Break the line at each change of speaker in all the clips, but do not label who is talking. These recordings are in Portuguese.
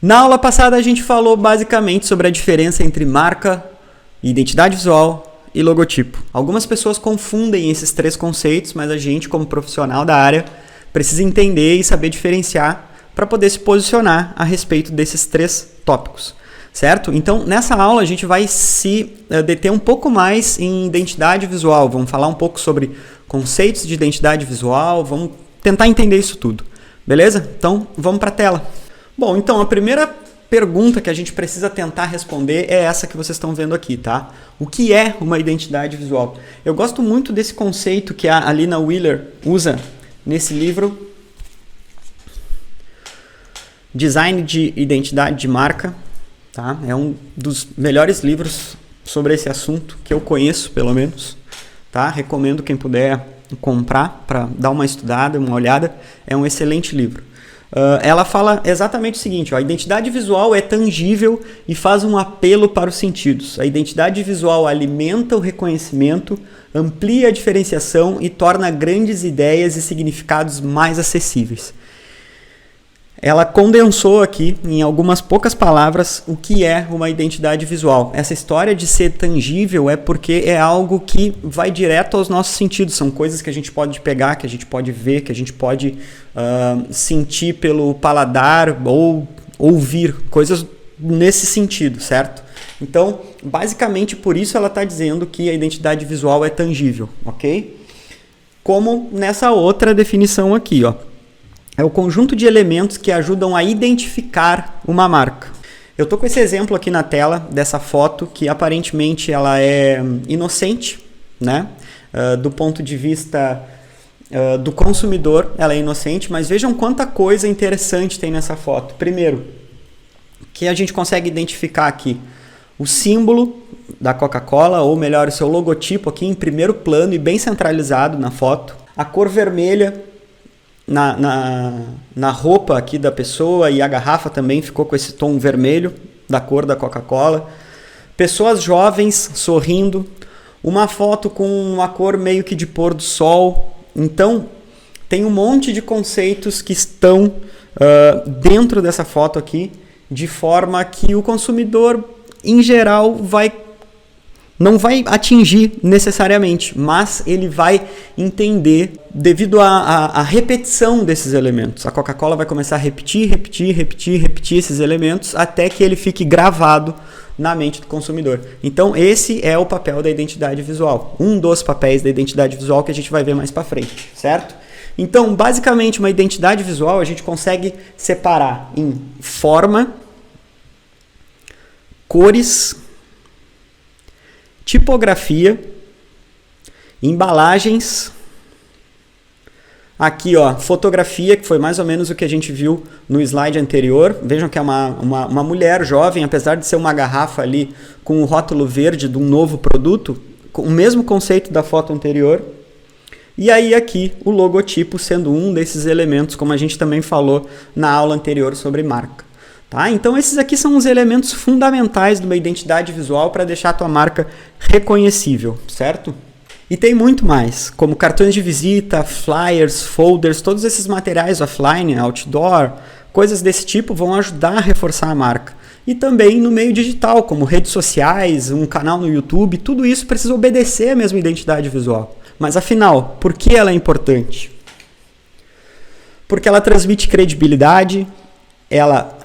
Na aula passada a gente falou basicamente sobre a diferença entre marca, identidade visual e logotipo. Algumas pessoas confundem esses três conceitos, mas a gente, como profissional da área, precisa entender e saber diferenciar para poder se posicionar a respeito desses três tópicos, certo? Então, nessa aula a gente vai se deter um pouco mais em identidade visual. Vamos falar um pouco sobre conceitos de identidade visual, vamos tentar entender isso tudo, beleza? Então, vamos para a tela. Bom, então a primeira pergunta que a gente precisa tentar responder é essa que vocês estão vendo aqui, tá? O que é uma identidade visual? Eu gosto muito desse conceito que a Lina Wheeler usa nesse livro Design de Identidade de Marca, tá? É um dos melhores livros sobre esse assunto que eu conheço, pelo menos, tá? Recomendo quem puder comprar para dar uma estudada, uma olhada. É um excelente livro. Ela fala exatamente o seguinte, ó, a identidade visual é tangível e faz um apelo para os sentidos. A identidade visual alimenta o reconhecimento, amplia a diferenciação e torna grandes ideias e significados mais acessíveis. Ela condensou aqui, em algumas poucas palavras, o que é uma identidade visual. Essa história de ser tangível é porque é algo que vai direto aos nossos sentidos. São coisas que a gente pode pegar, que a gente pode ver, que a gente pode sentir pelo paladar ou ouvir. Coisas nesse sentido, certo? Então, basicamente, por isso ela está dizendo que a identidade visual é tangível, ok? Como nessa outra definição aqui, ó. É o conjunto de elementos que ajudam a identificar uma marca. Eu estou com esse exemplo aqui na tela dessa foto que aparentemente ela é inocente, né? Do ponto de vista do consumidor, ela é inocente, mas vejam quanta coisa interessante tem nessa foto. Primeiro, que a gente consegue identificar aqui o símbolo da Coca-Cola, ou melhor, o seu logotipo aqui em primeiro plano e bem centralizado na foto. A cor vermelha na roupa aqui da pessoa, e a garrafa também ficou com esse tom vermelho da cor da Coca-Cola. Pessoas jovens sorrindo, uma foto com uma cor meio que de pôr do sol. Então, tem um monte de conceitos que estão dentro dessa foto aqui, de forma que o consumidor, em geral, não vai atingir necessariamente, mas ele vai entender devido à repetição desses elementos. A Coca-Cola vai começar a repetir esses elementos até que ele fique gravado na mente do consumidor. Então esse é o papel da identidade visual, um dos papéis da identidade visual que a gente vai ver mais para frente, certo? Então, basicamente, uma identidade visual a gente consegue separar em forma, cores, tipografia, embalagens, aqui ó, fotografia, que foi mais ou menos o que a gente viu no slide anterior. Vejam que é uma mulher jovem, apesar de ser uma garrafa ali com o rótulo verde de um novo produto, com o mesmo conceito da foto anterior. E aí aqui o logotipo sendo um desses elementos, como a gente também falou na aula anterior sobre marca. Tá? Então esses aqui são os elementos fundamentais de uma identidade visual para deixar a tua marca reconhecível, certo? E tem muito mais, como cartões de visita, flyers, folders, todos esses materiais offline, outdoor, coisas desse tipo vão ajudar a reforçar a marca. E também no meio digital, como redes sociais, um canal no YouTube, tudo isso precisa obedecer a mesma identidade visual. Mas afinal, por que ela é importante? Porque ela transmite credibilidade, ela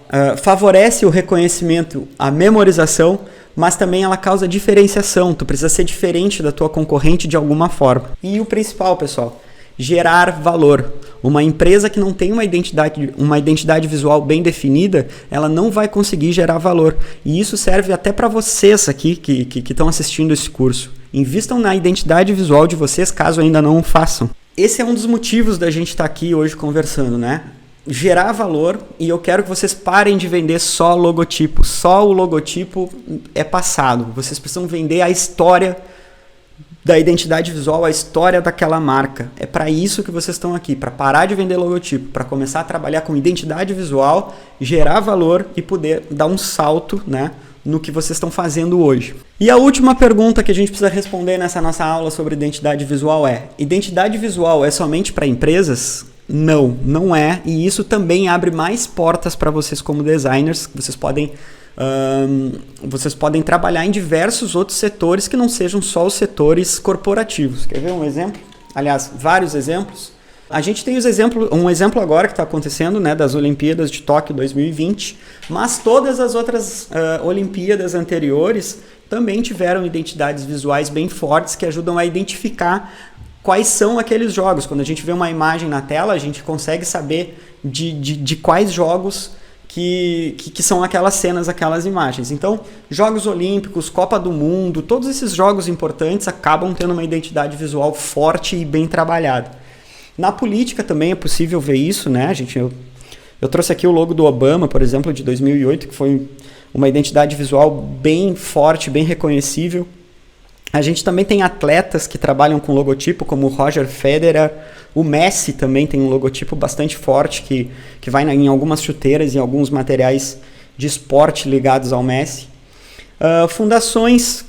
favorece o reconhecimento, a memorização, mas também ela causa diferenciação. Tu precisa ser diferente da tua concorrente de alguma forma. E o principal, pessoal, gerar valor. Uma empresa que não tem uma identidade visual bem definida, ela não vai conseguir gerar valor. E isso serve até para vocês aqui que estão assistindo esse curso. Invistam na identidade visual de vocês, caso ainda não o façam. Esse é um dos motivos da gente estar aqui hoje conversando, né? Gerar valor, e eu quero que vocês parem de vender só logotipo. Só o logotipo é passado. Vocês precisam vender a história da identidade visual, a história daquela marca. É para isso que vocês estão aqui, para parar de vender logotipo, para começar a trabalhar com identidade visual, gerar valor e poder dar um salto, né, no que vocês estão fazendo hoje. E a última pergunta que a gente precisa responder nessa nossa aula sobre identidade visual é: identidade visual é somente para empresas? Não, não é. E isso também abre mais portas para vocês como designers. Vocês podem trabalhar em diversos outros setores que não sejam só os setores corporativos. Quer ver um exemplo? Aliás, vários exemplos. A gente tem um exemplo agora que está acontecendo, né, das Olimpíadas de Tóquio 2020, mas todas as outras Olimpíadas anteriores também tiveram identidades visuais bem fortes que ajudam a identificar quais são aqueles jogos. Quando a gente vê uma imagem na tela, a gente consegue saber de quais jogos que são aquelas cenas, aquelas imagens. Então, Jogos Olímpicos, Copa do Mundo, todos esses jogos importantes acabam tendo uma identidade visual forte e bem trabalhada. Na política também é possível ver isso, né? Eu trouxe aqui o logo do Obama, por exemplo, de 2008, que foi uma identidade visual bem forte, bem reconhecível. A gente também tem atletas que trabalham com logotipo, como o Roger Federer. O Messi também tem um logotipo bastante forte, que vai em algumas chuteiras e alguns materiais de esporte ligados ao Messi. Fundações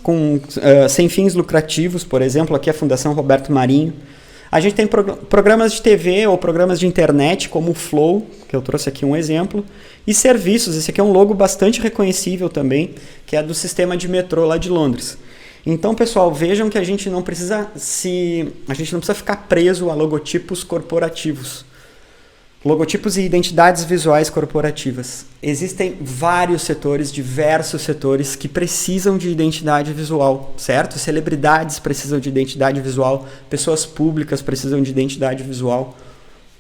sem fins lucrativos, por exemplo, aqui a Fundação Roberto Marinho. A gente tem programas de TV ou programas de internet, como o Flow, que eu trouxe aqui um exemplo, e serviços. Esse aqui é um logo bastante reconhecível também, que é do sistema de metrô lá de Londres. Então, pessoal, vejam que a gente não precisa ficar preso a logotipos corporativos. Logotipos e identidades visuais corporativas. Existem vários setores, diversos setores que precisam de identidade visual, certo? Celebridades precisam de identidade visual, pessoas públicas precisam de identidade visual.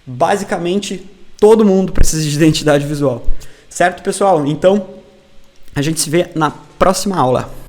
Basicamente, todo mundo precisa de identidade visual. Certo, pessoal? Então, a gente se vê na próxima aula.